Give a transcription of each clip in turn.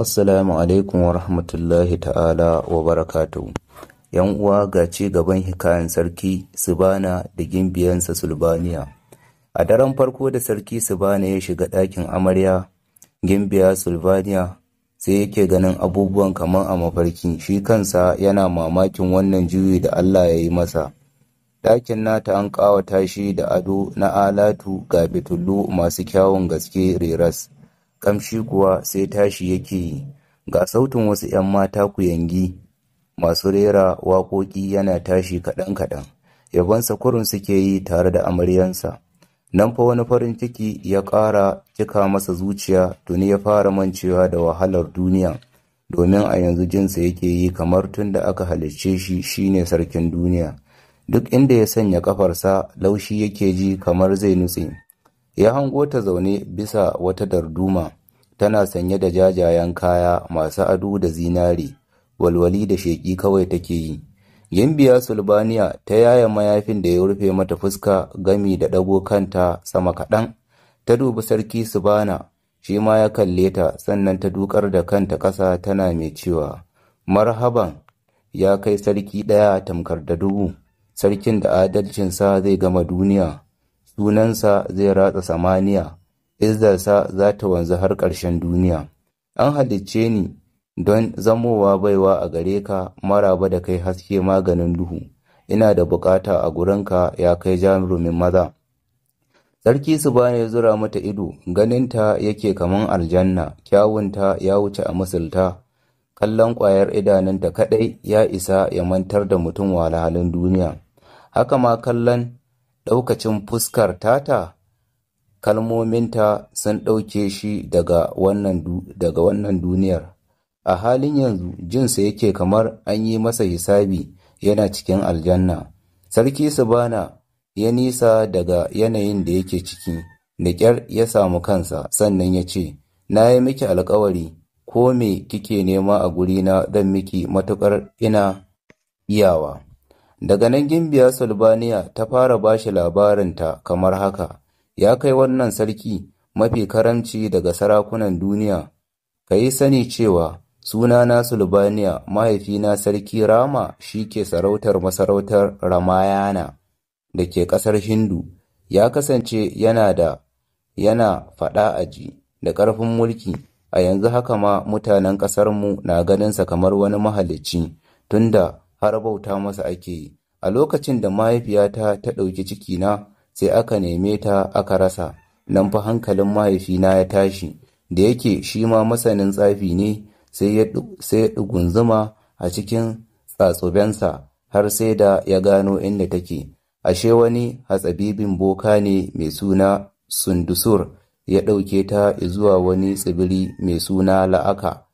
Assalamu alaikum wa rahmatullahi ta'ala wa barakatuhu. ‘Yan uwa ga ci gaban hikayen sarki Sibana da gimbiyansa Sulbaniya. A daren farko da sarki Sibana ya shiga ɗakin amarya, gimbiya Sulbaniya sai yake ganin abubuwan kamar a mafarki, shi kansa yana mamakin wannan juyi da Allah ya yi masa. Ɗakin nata an ƙawata shi da ado na alatu ga fitilu masu kyawun gaske reras. Kamshi kuwa sai tashi yake yi, ga sautin wasu ‘yan mata kuyangi masu rera waƙoƙi yana tashi kaɗan-kaɗan, yabonsa kurun suke yi tare da amaryansa. Nan fa wani farin ciki ya ƙara cika masa zuciya, tuni ya fara mancewa da wahalar duniya, domin a yanzu jinsa yake yi kamar tun da aka halicce shi shine sarkin duniya. Duk inda ya sanya ƙafarsa laushi yake ji kamar zai nutse. Ya hango ta zaune bisa wata darduma, tana sanye da jajayen kaya masu ado da zinare, walwali da sheƙi kawai take yi. Gimbiya Sulbaniya ta yaya mayafin da ya rufe mata fuska gami da ɗago kanta sama kaɗan, ta dubi sarki Sibana, shi ma ya kalle ta, sannan ta dukar da kanta ƙasa tana mai cewa, marhaban ya kai sarki ɗaya tamkar da dubu, sarkin da adalcinsa zai gama duniya. Sunansa zai ratsa samaniya, izzarsa za ta wanzu har ƙarshen duniya. An halicce ni don zamowa baiwa a gare ka, maraba da kai haske maganin duhu, ina da bukata a gurinka ya kai jarumin maza. Sarki Sibana ya zura mata ido, ganinta yake kaman aljanna, kyawunta ya wuce a misalta, kallon ƙwayar idanunta kaɗai ya isa ya mantar da mutum wahalhalun duniya. Haka ma kallon ɗaukacin fuskar tata, kalmominta sun ɗauke shi daga wannan duniyar. A halin yanzu jinsa yake kamar an yi masa hisabi yana cikin aljanna. Sarki Sibana ya nisa daga yanayin da yake ciki, da ƙyar ya samu kansa, sannan ya ce, na yi miki alkawari, ko me kike nema a gurina zan miki matuƙar ina iyawa. Daga nan gimbiya Sulbaniya ta fara bashi labarinta kamar haka, ya kai wannan sarki mafi karamci daga sarakunan duniya, ka yi sani cewa sunana Sulbaniya, mahaifina sarki Rama shi ke sarautar masarautar Ramayana da ke ƙasar Hindu, ya kasance yana faɗa aji da ƙarfin mulki, a yanzu haka ma mutanen ƙasarmu na ganinsa kamar wani mahalicci, tunda har bauta masa ake yi. A lokacin da mahaifiyata ta ɗauki cikina sai aka neme ta aka rasa, nan fa hankalin mahaifina ya tashi, da yake shi ma masanin tsafi ne, sai ya ɗugunzuma a cikin tsatsubensa har sai da ya gano inda take. Ashe wani hatsabibin boka ne mai suna Sundusur ya ɗauke ta zuwa wani tsibiri mai suna La'aka,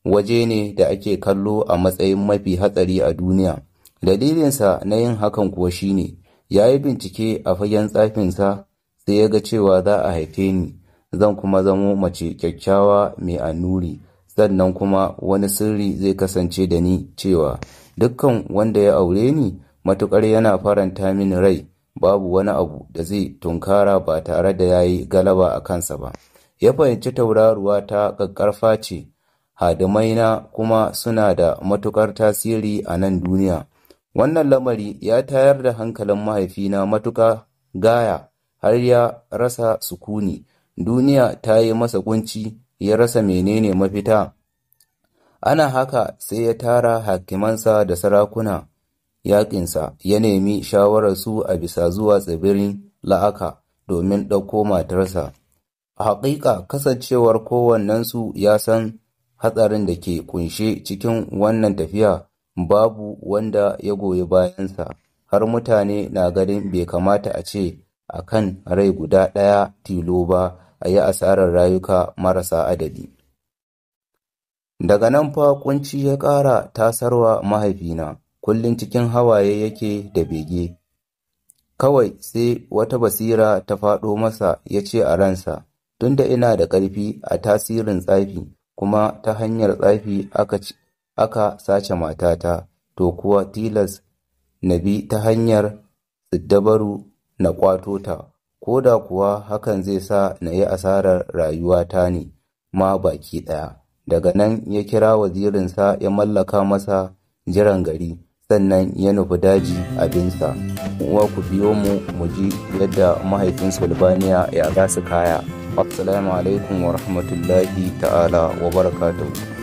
waje ne da ake kallo a matsayin mafi hatsari a duniya. Dalilinsa na yin hakan kuwa shine, ya yi bincike a fagen tsafinsa sai ya ga cewa za a haife ni, zan kuma zamo mace kyakkyawa mai annuri, sannan kuma wani sirri zai kasance da ni cewa dukkan wanda ya aure ni matuƙar yana faranta mini rai, babu wani abu da zai tunkara ba tare da ya yi galaba a kansa ba. Ya fahimci tauraruwa ta ƙaƙƙarfa ce, hadimaina kuma suna da matuƙar tasiri a nan duniya. Wannan lamari ya tayar da hankalin mahaifina matuƙa gaya, har ya rasa sukuni. Duniya ta yi masa kunci, ya rasa menene mafita. Ana haka sai ya tara hakimansa da sarakuna yaƙinsa, ya nemi shawararsu a bisa zuwa tsibirin La'aka domin ɗauko matarsa. A haƙiƙa kasancewar kowannensu ya san hatsarin da ke ƙunshe cikin wannan tafiya, babu wanda ya goyi bayansa, har mutane na ganin bai kamata a ce a kan rai guda ɗaya tilo ba a yi asarar rayuka marasa adadi. Daga nan fa kunci ya ƙara tasarwa mahaifina, kullum cikin hawaye yake da bege. Kawai sai wata basira ta faɗo masa, ya ce a ransa, tunda ina da ƙarfi a tasirin tsafi, kuma ta hanyar tsafi aka sace matata, to kuwa tilas na bi ta hanyar siddabaru na ƙwato ta, ko da kuwa hakan zai sa na yi asarar rayuwata ne ma baki ɗaya. Daga nan ya kira wazirinsa ya mallaka masa jiran gari, sannan ya nufi daji abinsa. Uwa ku biyo mu ji yadda mahaifin Sulbaniya ya gasu kaya. Assalamu alaikum wa rahmatullahi ta'ala wa barakatuhu.